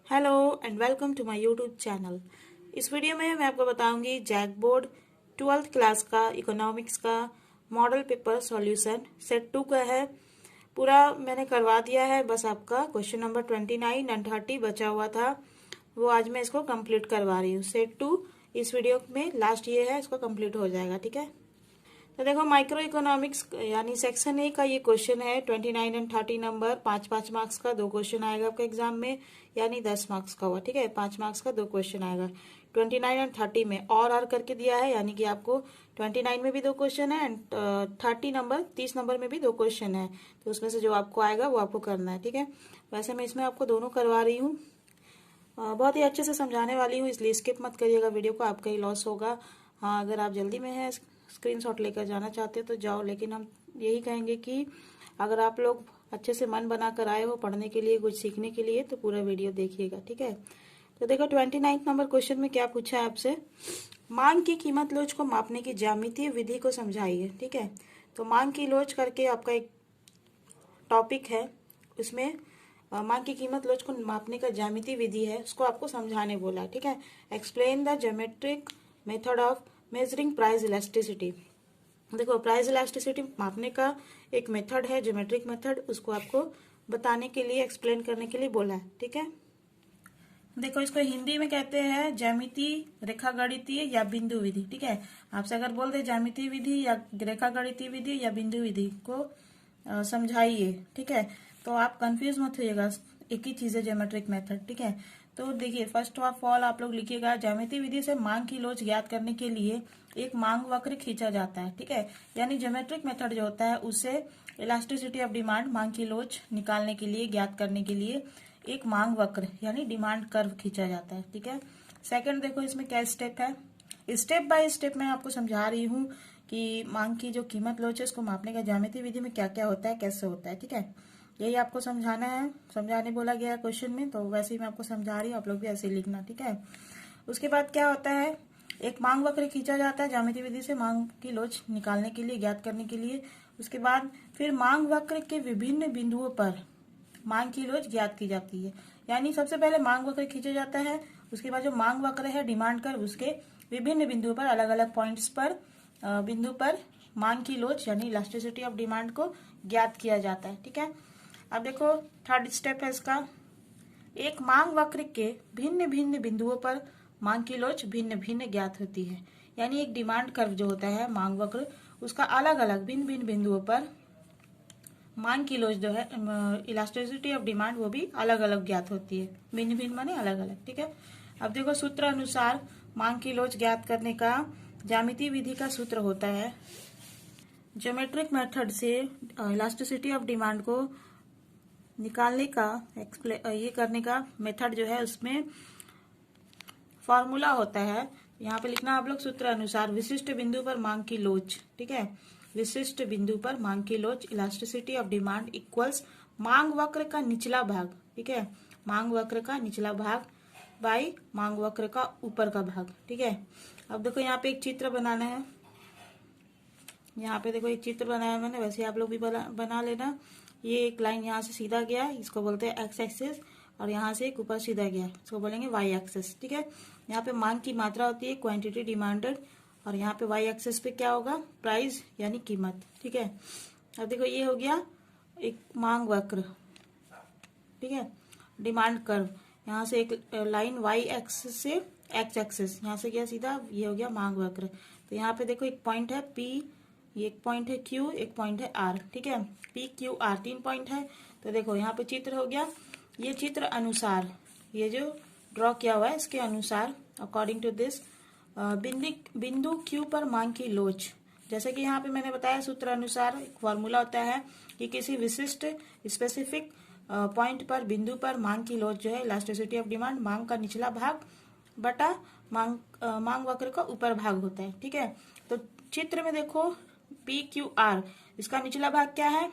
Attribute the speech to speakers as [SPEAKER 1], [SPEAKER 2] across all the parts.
[SPEAKER 1] Hello and welcome to my YouTube channel. इस video में मैं आपको बताऊंगी जैक बोर्ड 12th क्लास का इकोनॉमिक्स का मॉडल पेपर सॉल्यूशन सेट 2 का है। पूरा मैंने करवा दिया है, बस आपका क्वेश्चन नंबर 29 एंड 30 बचा हुआ था, वो आज मैं इसको कंप्लीट करवा रही हूँ। सेट 2 इस वीडियो में लास्ट ये है, इसको कंप्लीट हो जाएगा। ठीक है, तो देखो माइक्रो इकोनॉमिक्स यानी सेक्शन ए का ये क्वेश्चन है 29 एंड 30 नंबर। 5-5 मार्क्स का 2 क्वेश्चन आएगा आपके एग्जाम में, यानी 10 मार्क्स का हुआ। ठीक है, 5 मार्क्स का 2 क्वेश्चन आएगा 29 एंड 30 में। और करके दिया है, यानी कि आपको 29 में भी 2 क्वेश्चन है एंड 30 नंबर 30 नंबर में भी 2 क्वेश्चन है। तो उसमें से जो आपको आएगा वो आपको करना है। ठीक है, वैसे मैं इसमें आपको दोनों करवा रही हूँ, बहुत ही अच्छे से समझाने वाली हूँ, इसलिए स्किप मत करिएगा वीडियो को, आपका ही लॉस होगा। हाँ, अगर आप जल्दी में है स्क्रीनशॉट लेकर जाना चाहते हो तो जाओ, लेकिन हम यही कहेंगे कि अगर आप लोग अच्छे से मन बनाकर आए हो पढ़ने के लिए, कुछ सीखने के लिए, तो पूरा वीडियो देखिएगा। ठीक है, तो देखो 29 नंबर क्वेश्चन में क्या पूछा है आपसे। मांग की कीमत लोच को मापने की ज्यामितीय विधि को समझाइए। ठीक है, तो मांग की लोच करके आपका एक टॉपिक है, उसमें मांग की कीमत लोच को मापने का ज्यामितीय विधि है, उसको आपको समझाने बोला है। ठीक है, explain the geometric method of measuring price elasticity. देखो, प्राइस इलास्टिसिटी मापने का एक मेथड है, ज्योमेट्रिक मेथड, उसको आपको बताने के लिए, एक्सप्लेन करने के लिए बोला है। ठीक है, देखो इसको हिंदी में कहते हैं ज्यामितीय, रेखागणितीय या बिंदु विधि। ठीक है, आपसे अगर बोल दे ज्यामितीय विधि या रेखागणितीय विधि या बिंदु विधि को समझाइए, ठीक है, तो आप कंफ्यूज मत होइएगा, एक ही चीज है ज्योमेट्रिक मेथड। ठीक है, तो देखिए फर्स्ट ऑफ ऑल आप लोग लिखिएगा, ज्यामितीय विधि से मांग की लोच ज्ञात करने के लिए एक मांग वक्र खींचा जाता है। ठीक है, यानी ज्योमेट्रिक मेथड जो होता है उससे इलास्टिसिटी ऑफ डिमांड, मांग की लोच निकालने के लिए, ज्ञात करने के लिए एक मांग वक्र यानी डिमांड कर्व खींचा जाता है। ठीक है, सेकंड देखो इसमें क्या स्टेप है, स्टेप बाय स्टेप मैं आपको समझा रही हूँ कि मांग की जो कीमत लोच है उसको मापने का ज्यामितीय विधि में क्या क्या होता है, कैसे होता है। ठीक है, यही आपको समझाना है, समझाने बोला गया है क्वेश्चन में, तो वैसे ही मैं आपको समझा रही हूँ, आप लोग भी ऐसे ही लिखना। ठीक है, उसके बाद क्या होता है, एक मांग वक्र खींचा जाता है ज्यामितीय विधि से मांग की लोच निकालने के लिए, ज्ञात करने के लिए। उसके बाद फिर मांग वक्र के विभिन्न बिंदुओं पर मांग की लोच ज्ञात की जाती है। यानी सबसे पहले मांग वक्र खींचा जाता है, उसके बाद जो मांग वक्र है डिमांड कर, उसके विभिन्न बिंदुओं पर, अलग अलग पॉइंट्स पर, बिंदु पर मांग की लोच यानी इलास्टिसिटी ऑफ डिमांड को ज्ञात किया जाता है। ठीक है, अब देखो थर्ड स्टेप है इसका, एक मांग वक्र के भिन्न भिन्न बिंदुओं पर मांग की लोच भिन्न भिन्न ज्ञात होती है। यानी एक डिमांड कर्व जो होता है मांग वक्र, उसका अलग अलग भिन्न भिन्न बिंदुओं पर मांग की लोच जो है, इलास्टिसिटी ऑफ डिमांड, वो भी अलग अलग ज्ञात होती है। भिन्न भिन्न माने अलग अलग। ठीक है, अब देखो सूत्र अनुसार मांग की लोच ज्ञात करने का ज्यामितीय विधि का सूत्र होता है, ज्योमेट्रिक मेथड से इलास्टिसिटी ऑफ डिमांड को निकालने का, ये करने का मेथड जो है उसमें फॉर्मूला होता है, यहाँ पे लिखना आप लोग सूत्र अनुसार, विशिष्ट बिंदु पर मांग की लोच। ठीक है, विशिष्ट बिंदु पर मांग की लोच इलास्टिसिटी ऑफ डिमांड इक्वल्स मांग वक्र का निचला भाग। ठीक है, मांग वक्र का निचला भाग बाई मांग वक्र का ऊपर का भाग। ठीक है, अब देखो यहाँ पे एक चित्र बनाना है, यहाँ पे देखो एक चित्र बनाया मैंने, वैसे आप लोग भी बना लेना। ये एक लाइन यहाँ से सीधा गया, इसको बोलते हैं एक्स एक्सिस, और यहाँ से एक ऊपर सीधा गया, इसको बोलेंगे वाई एक्सिस। ठीक है, यहाँ पे मांग की मात्रा होती है, क्वांटिटी डिमांडेड, और यहाँ पे वाई एक्सिस पे क्या होगा, प्राइस यानी कीमत। ठीक है, अब देखो ये हो गया एक मांग वक्र। ठीक है, डिमांड कर्व, यहाँ से एक लाइन वाई एक्सिस से एक्स एक्सिस, यहाँ से गया सीधा, ये हो गया मांग वक्र। तो यहाँ पे देखो एक पॉइंट है पी, एक पॉइंट है क्यू, एक पॉइंट है आर। ठीक है, पी क्यू आर 3 पॉइंट है। तो देखो यहाँ पे चित्र हो गया, ये चित्र अनुसार, ये जो ड्रॉ किया हुआ है इसके अनुसार, अकॉर्डिंग टू दिस, बिंदु क्यू पर मांग की लोच, जैसे कि यहाँ पे मैंने बताया सूत्र अनुसार एक फॉर्मूला होता है कि किसी विशिष्ट स्पेसिफिक पॉइंट पर, बिंदु पर मांग की लोच जो है इलास्टिसिटी ऑफ डिमांड, मांग का निचला भाग बटा मांग वक्र का ऊपर भाग होता है। ठीक है, तो चित्र में देखो पी क्यू आर, इसका निचला भाग क्या है,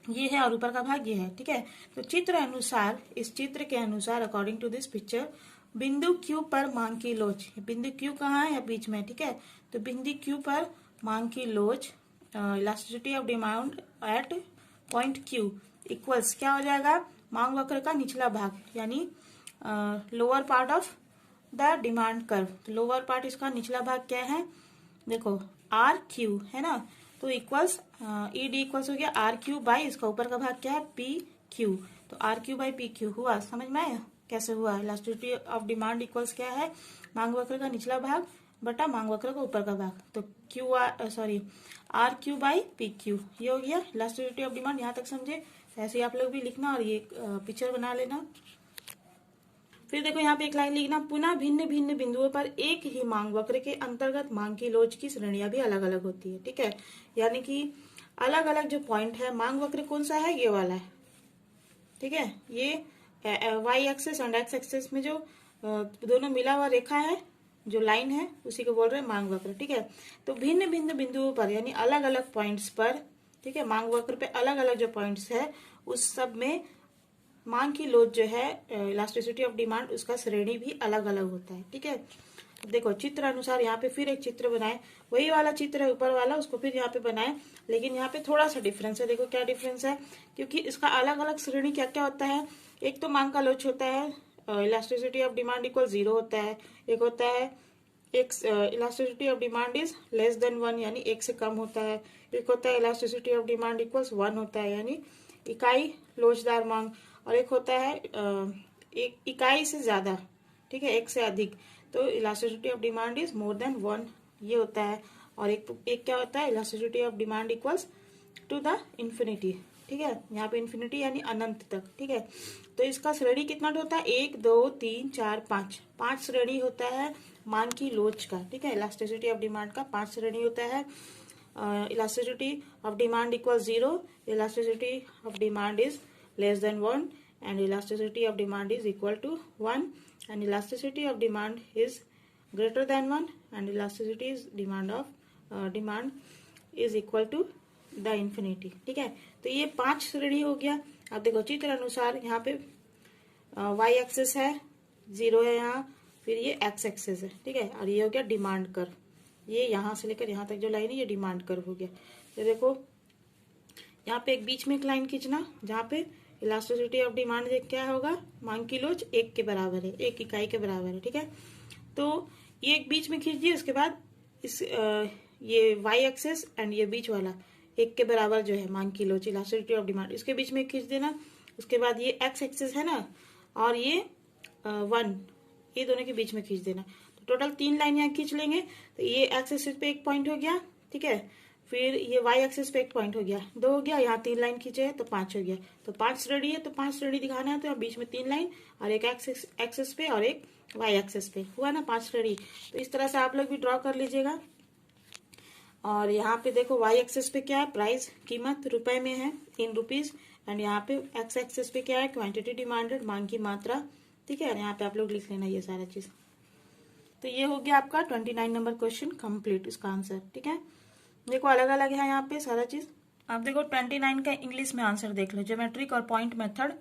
[SPEAKER 1] ये है, और ऊपर का भाग ये है। ठीक है, तो चित्र अनुसार, इस चित्र के अनुसार, अकॉर्डिंग टू दिस पिक्चर, बिंदु क्यू पर मांग की लोच, बिंदु क्यू कहाँ है, बीच में। ठीक है, तो बिंदु क्यू पर मांग की लोच elasticity of demand at point Q equals क्या हो जाएगा, मांग वक्र का निचला भाग यानी lower part of the demand curve. तो लोअर पार्ट इसका निचला भाग क्या है, देखो आर क्यू है ना, तो इक्वल्स ई डी इक्वल्स हो गया आर क्यू बाई इसका ऊपर का भाग क्या है पी क्यू। तो R Q by P Q हुआ, समझ में आया कैसे हुआ। इलास्टिसिटी ऑफ डिमांड इक्वल्स क्या है, मांग वक्र का निचला भाग बटा मांग वक्र का ऊपर का भाग। तो Q R Q by P Q, ये हो गया इलास्टिसिटी ऑफ डिमांड। यहाँ तक समझे, ऐसे ही आप लोग भी लिखना और ये पिक्चर बना लेना। फिर देखो यहाँ पे एक लाइन लिखना, पुनः भिन्न भिन्न बिंदुओं पर एक ही मांग वक्र के अंतर्गत मांग की लोच की श्रेणियां भी अलग अलग होती है। ठीक है, यानी कि अलग अलग जो पॉइंट है, मांग वक्र कौन सा है, ये वाला है। ठीक है, ये y axis and x axis में जो दोनों मिला हुआ रेखा है, जो लाइन है, उसी को बोल रहे हैं मांग वक्र। ठीक है, तो भिन्न भिन्न बिंदुओं पर यानी अलग अलग पॉइंट्स पर, ठीक है, मांग वक्र पे अलग अलग जो पॉइंट्स है उस सब में मांग की लोच जो है, इलास्टिसिटी ऑफ डिमांड, उसका श्रेणी भी अलग अलग होता है। ठीक है, देखो चित्र अनुसार यहाँ पे फिर एक चित्र बनाए, वही वाला चित्र है ऊपर वाला, उसको फिर यहाँ पे बनाए, लेकिन यहाँ पे थोड़ा सा डिफरेंस है। देखो क्या डिफरेंस है, क्योंकि इसका अलग अलग श्रेणी क्या क्या होता है। एक तो मांग का लोच होता है, इलास्टिसिटी ऑफ डिमांड इक्वल 0 होता है। एक होता है एक elasticity of demand is less than 1 यानी एक से कम होता है। एक होता है इलास्टिसिटी ऑफ डिमांड इक्वल्स 1 होता है यानी इकाई लोचदार मांग। और एक होता है एक इकाई से ज्यादा, ठीक है, एक से अधिक, तो elasticity of demand is more than 1, ये होता है। और एक क्या होता है, elasticity of demand equals to the infinity. ठीक है, यहाँ पे इंफिनिटी यानी अनंत तक। ठीक है, तो इसका श्रेणी कितना होता है, 1 2 3 4 5, 5 श्रेणी होता है मांग की लोच का। ठीक है, इलास्टिसिटी ऑफ डिमांड का 5 श्रेणी होता है। Elasticity of demand equal 0, elasticity of demand is less than 1, and elasticity of demand is equal to 1, and elasticity of demand is greater than 1, and elasticity is demand is equal to the infinity। ठीक है, तो ये 5 श्रेणी हो गया। अब देखो चित्र अनुसार यहाँ पे y एक्सेस है, 0 है यहाँ, फिर ये x एक्सेस है। ठीक है, और ये हो गया डिमांड कर्व, ये यहाँ से लेकर यहाँ तक जो लाइन है ये डिमांड कर्व हो गया। तो देखो यहाँ पे एक बीच में एक लाइन खींचना, जहाँ पे इलास्टिसिटी ऑफ डिमांड क्या होगा, मांग की लोच 1 के बराबर है, 1 इकाई के बराबर है। ठीक है, तो ये एक बीच में खींच दिए, उसके बाद इस ये y एक्सेस एंड ये बीच वाला 1 के बराबर जो है मांग की लोच, इलास्टिसिटी ऑफ डिमांड, इसके बीच में खींच देना। उसके बाद ये x एक्सेस है ना, और ये 1, ये दोनों के बीच में खींच देना। तो टोटल 3 लाइन यहाँ खींच लेंगे। तो ये x एक्सेस पे एक पॉइंट हो गया, ठीक है, फिर ये y एक्सिस पे एक पॉइंट हो गया, 2 हो गया, यहाँ 3 लाइन खींचे है तो 5 हो गया। तो 5 श्रेणी है, तो 5 श्रेणी दिखाना है, तो बीच में 3 लाइन और एक एक्सिस पे और एक y एक्सिस पे, हुआ ना 5 श्रेणी। तो इस तरह से आप लोग भी ड्रॉ कर लीजिएगा। और यहाँ पे देखो y एक्सिस पे क्या है, प्राइस कीमत रुपए में है, इन रुपीज, एंड यहाँ पे x एक्सिस पे क्या है, क्वांटिटी डिमांडेड, मांग की मात्रा। ठीक है, यहाँ पे आप लोग लिख लेना ये सारा चीज। तो ये हो गया आपका 29 नंबर क्वेश्चन कंप्लीट, इसका आंसर। ठीक है, देखो अलग अलग है यहाँ पे सारा चीज। आप देखो 29 का इंग्लिश में आंसर देख लो, ज्योमेट्रिक और point method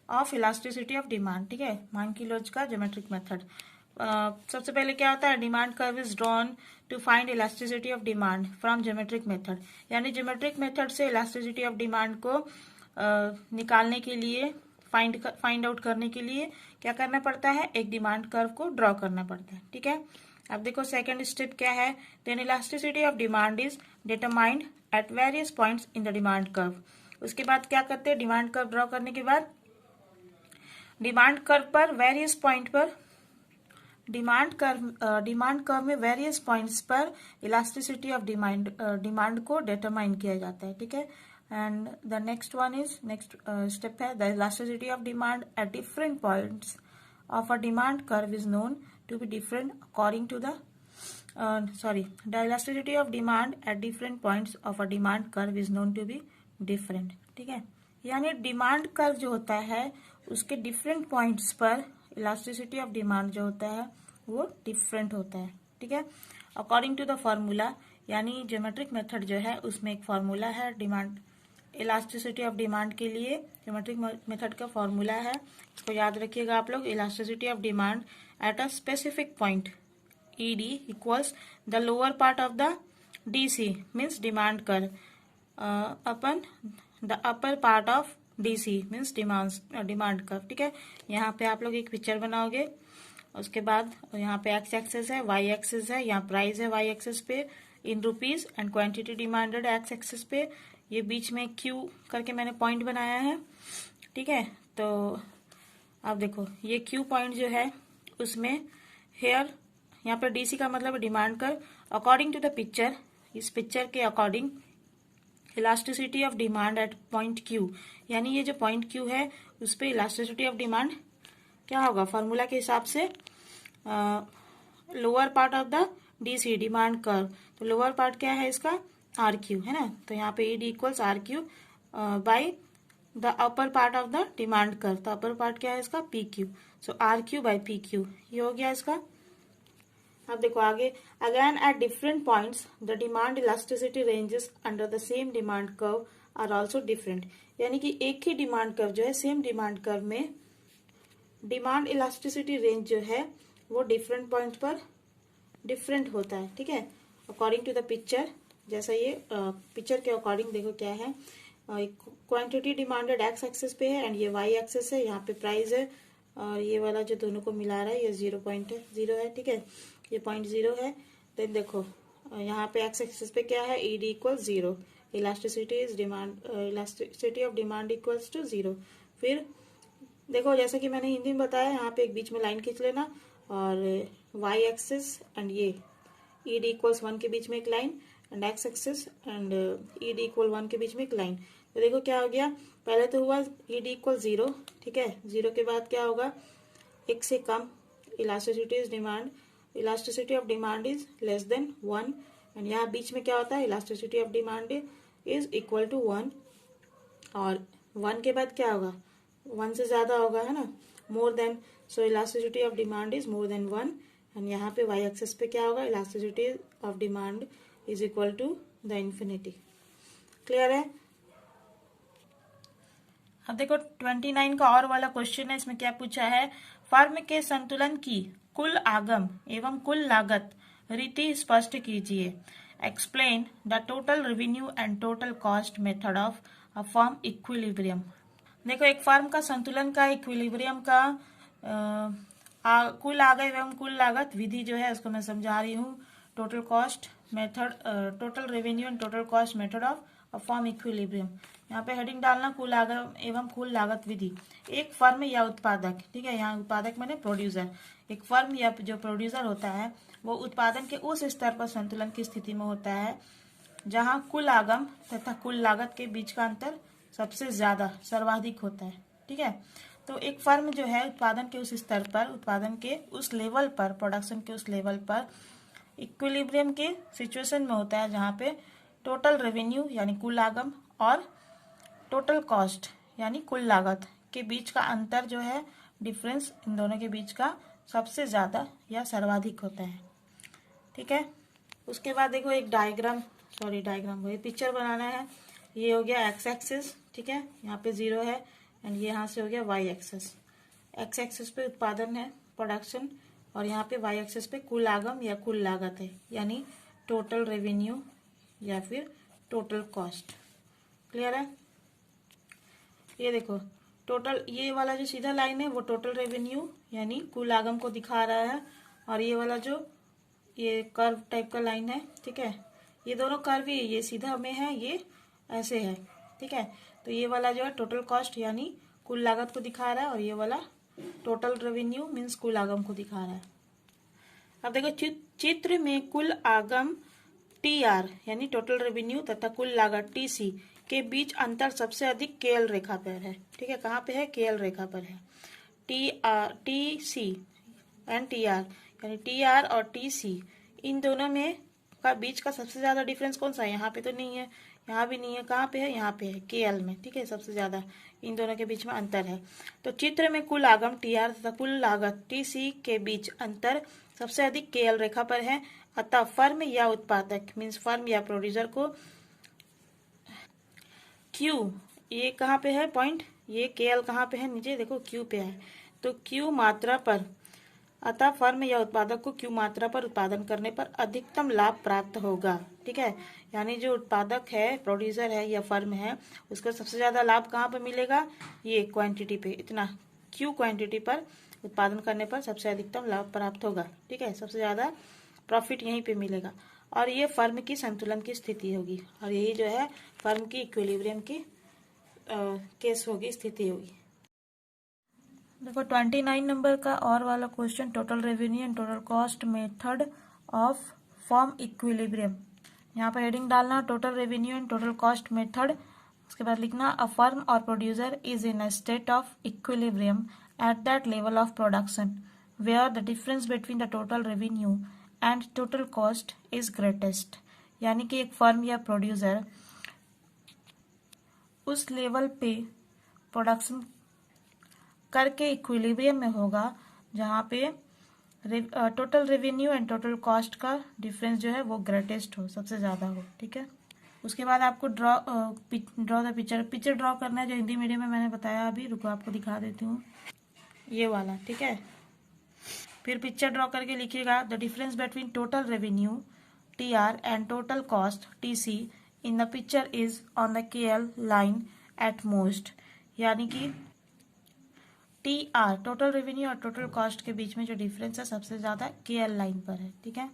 [SPEAKER 1] of elasticity of demand. ठीक है, मांग की लोच का ज्योमेट्रिक मेथड। सबसे पहले क्या होता है, demand curve is drawn to find elasticity of demand from geometric method, यानी ज्योमेट्रिक मेथड से इलास्टिसिटी ऑफ डिमांड को निकालने के लिए, फाइंड आउट करने के लिए क्या करना पड़ता है, एक डिमांड कर्व को ड्रॉ करना पड़ता है। ठीक है, अब देखो सेकंड स्टेप क्या है, then elasticity of demand is determined at various points in the demand curve. उसके बाद क्या करते हैं, डिमांड कर्व ड्रॉ करने के बाद डिमांड कर्व पर वेरियस पॉइंट पर, डिमांड कर्व में वेरियस पॉइंट्स पर इलास्टिसिटी ऑफ डिमांड को डिटरमाइन किया जाता है। ठीक है, एंड द नेक्स्ट स्टेप है, the elasticity of demand eight different points of a demand curve is known to be different according to the the elasticity of demand at different points of a demand curve is known to be different। ठीक है, यानी demand curve जो होता है उसके different points पर elasticity of demand जो होता है वो डिफरेंट होता है। ठीक है, अकॉर्डिंग टू द फॉर्मूला, यानी ज्योमेट्रिक मेथड जो है उसमें एक फॉर्मूला है डिमांड इलास्टिसिटी ऑफ डिमांड के लिए, ज्योमेट्रिक मेथड का फॉर्मूला है, इसको याद रखिएगा आप लोग। Elasticity of demand at a specific point E D equals the lower part of the D C means demand curve upon the upper part of DC means demand curve. ठीक है, यहाँ पे आप लोग एक पिक्चर बनाओगे, उसके बाद यहाँ पे एक्स एक्सेस है, वाई एक्सेस है, यहाँ प्राइस है वाई एक्सेस पे in rupees and quantity demanded x axis पे, ये बीच में क्यू करके मैंने पॉइंट बनाया है। ठीक है, तो आप देखो ये क्यू पॉइंट जो है उसमें हेयर यहाँ पर DC का मतलब demand curve according to the picture, इस पिक्चर के according elasticity of demand at point Q, यानी ये जो पॉइंट क्यू है उस पर इलास्टिसिटी ऑफ डिमांड क्या होगा, फॉर्मूला के हिसाब से lower part of the DC demand curve, तो लोअर पार्ट क्या है इसका RQ है ना, तो यहाँ पे ED equals RQ by the upper part of the demand curve, तो अपर पार्ट क्या है इसका PQ, so RQ by PQ, ये हो गया इसका। अब देखो आगे, again at different points the demand elasticity ranges under the same demand curve are also different, यानी कि एक ही डिमांड कर्व जो है सेम डिमांड कर्व में डिमांड इलास्टिसिटी रेंज जो है वो डिफरेंट पॉइंट पर डिफरेंट होता है। ठीक है, अकॉर्डिंग टू द पिक्चर, जैसा ये पिक्चर के अकॉर्डिंग देखो क्या है, क्वांटिटी डिमांडेड एक्स एक्सेस पे है एंड ये वाई एक्सेस है, यहाँ पे प्राइस है और ये वाला जो दोनों को मिला रहा है ये 0 है। ठीक है, ये 0.0 है। देन देखो यहाँ पे एक्स एक्सेस पे क्या है, ED equal 0, elasticity of demand equals to 0। फिर देखो जैसा कि मैंने हिंदी में बताया, यहाँ पे एक बीच में लाइन खींच लेना और वाई एक्सिस एंड ये ED इक्वल्स 1 के बीच में एक line and x axis and ED equal 1 के बीच में एक लाइन, तो देखो क्या हो गया, पहले तो हुआ ED इक्वल 0। ठीक है, 0 के बाद क्या होगा, एक से कम elasticity of demand is less than 1 and यहाँ बीच में क्या होता है, elasticity of demand is equal to 1 और 1 के बाद क्या होगा, 1 से ज्यादा होगा है ना, more than, so elasticity of demand is more than 1 and यहाँ पे वाई एक्सेस पे क्या होगा, elasticity of demand is equal to the infinity. Clear है। अब देखो 29 का और वाला क्वेश्चन है, इसमें क्या पूछा है, फर्म के संतुलन की कुल आगम एवं कुल लागत रीति स्पष्ट कीजिए, explain the total revenue and total cost method of a firm equilibrium. देखो एक फर्म का संतुलन का, इक्विलिब्रियम का कुल आगम एवं कुल लागत विधि जो है उसको मैं समझा रही हूँ, total cost method, total revenue and total cost method of a firm equilibrium. यहाँ पे हेडिंग डालना कुल आगम एवं कुल लागत विधि। एक फर्म या उत्पादक, ठीक है, यहाँ उत्पादक मैंने प्रोड्यूसर, एक फर्म या जो प्रोड्यूसर होता है वो उत्पादन के उस स्तर पर संतुलन की स्थिति में होता है जहाँ कुल आगम तथा कुल लागत के बीच का अंतर सबसे ज्यादा सर्वाधिक होता है। ठीक है, तो एक फर्म जो है उत्पादन के उस स्तर पर, उत्पादन के उस लेवल पर, प्रोडक्शन के उस लेवल पर इक्विलिब्रियम के सिचुएशन में होता है जहाँ पे टोटल रेवेन्यू यानी कुल आगम और टोटल कॉस्ट यानी कुल लागत के बीच का अंतर जो है, डिफरेंस इन दोनों के बीच का सबसे ज्यादा या सर्वाधिक होता है। ठीक है, उसके बाद देखो एक पिक्चर बनाना है। ये हो गया एक्स एक्सिस, ठीक है, यहाँ पे 0 है एंड ये यहाँ से हो गया वाई एक्सिस। एक्स एक्सिस पे उत्पादन है, प्रोडक्शन, और यहाँ पे वाई एक्सिस पे कुल आगम या कुल लागत है, यानी टोटल रेवेन्यू या फिर टोटल कॉस्ट। क्लियर है। ये देखो टोटल, ये वाला जो सीधा लाइन है वो टोटल रेवेन्यू यानी कुल आगम को दिखा रहा है, और ये वाला जो ये कर्व टाइप का लाइन है, ठीक है, ये दोनों कर्व ही, ये सीधा में है, ये ऐसे है। ठीक है, तो ये वाला जो है टोटल कॉस्ट यानी कुल लागत को दिखा रहा है, और ये वाला टोटल रेवेन्यू मीन्स कुल आगम को दिखा रहा है। अब देखो चित्र में कुल आगम TR यानी टोटल रेवेन्यू तथा कुल लागत TC के बीच अंतर सबसे अधिक KL रेखा पर है। ठीक है, कहाँ पे है, KL रेखा पर है। TC एंड TR यानी TR और TC इन दोनों में का बीच का सबसे ज्यादा डिफरेंस कौन सा है, यहाँ पे तो नहीं है, यहाँ भी नहीं है, कहाँ पे है, यहाँ पे है, KL में। ठीक है, सबसे ज्यादा इन दोनों के बीच में अंतर है। तो चित्र में कुल आगम TR तथा कुल लागत TC के बीच अंतर सबसे अधिक KL रेखा पर है, अतः फर्म या उत्पादक मीन्स फर्म या प्रोड्यूसर को Q, ये कहाँ पे है पॉइंट, ये KL कहाँ पे है, नीचे देखो Q पे है, तो Q मात्रा पर अतः फर्म या उत्पादक को क्यू मात्रा पर उत्पादन करने पर अधिकतम लाभ प्राप्त होगा। ठीक है, यानी जो उत्पादक है, प्रोड्यूसर है या फर्म है, उसको सबसे ज्यादा लाभ कहाँ पे मिलेगा? ये क्वांटिटी पे, इतना क्यू क्वांटिटी पर उत्पादन करने पर सबसे अधिकतम लाभ प्राप्त होगा। ठीक है, सबसे ज्यादा प्रॉफिट यहीं पे मिलेगा और ये फर्म की संतुलन की स्थिति होगी और यही जो है फर्म की इक्विलिब्रियम की केस होगी, स्थिति होगी। देखो 29 नंबर का और वाला question, total revenue and total cost method of firm equilibrium. यहाँ पर हेडिंग डालना total revenue and total cost method, उसके बाद लिखना अ फर्म और producer is in a state of equilibrium at that level of production where the difference between the total revenue and total cost is greatest. यानी कि एक firm या producer उस level पे प्रोडक्शन करके इक्विलिब्रियम में होगा जहाँ पे total revenue and total cost का डिफरेंस जो है वो ग्रेटेस्ट हो, सबसे ज़्यादा हो। ठीक है, उसके बाद आपको ड्रॉ द पिक्चर ड्रॉ करना है, जो हिंदी मीडियम में मैंने बताया अभी, रुको आपको दिखा देती हूँ, ये वाला। ठीक है, फिर पिक्चर ड्रॉ करके लिखिएगा the difference between total revenue TR and total cost TC in the picture is on the KL line at most. यानी कि TR टोटल रेवेन्यू और टोटल कॉस्ट के बीच में जो डिफरेंस है सबसे ज्यादा KL लाइन पर है। ठीक है,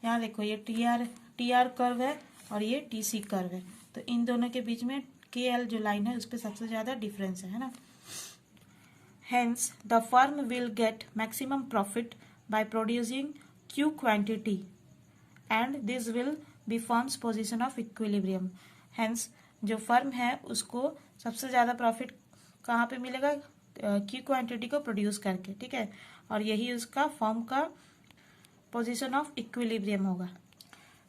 [SPEAKER 1] यहाँ देखो ये TR कर्व है और ये TC कर्व है, तो इन दोनों के बीच में KL जो लाइन है उस पर सबसे ज्यादा डिफरेंस है ना। Hence, the firm will get maximum profit by producing Q quantity, and this will be firm's position of equilibrium. Hence, जो फर्म है उसको सबसे ज्यादा प्रॉफिट कहाँ पे मिलेगा? Q क्वांटिटी को प्रोड्यूस करके। ठीक है, और यही उसका फर्म का पोजीशन ऑफ इक्विलिब्रियम होगा।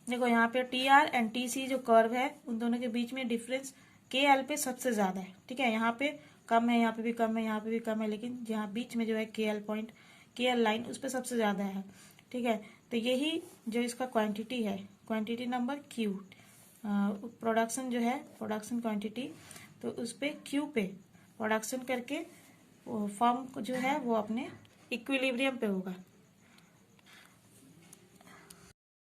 [SPEAKER 1] देखो यहाँ पे TR एंड TC जो कर्व है उन दोनों के बीच में डिफरेंस KL पे सबसे ज्यादा है। ठीक है, यहाँ पे कम है, यहाँ पे भी कम है, यहाँ पे भी कम है, लेकिन जहाँ बीच में जो है KL पॉइंट, KL लाइन, उस पर सबसे ज्यादा है। ठीक है, तो यही जो इसका क्वांटिटी है, क्वांटिटी नंबर Q, प्रोडक्शन जो है, प्रोडक्शन क्वांटिटी, तो उस पे Q पे प्रोडक्शन करके फर्म जो है वो अपने इक्विलिब्रियम पे होगा।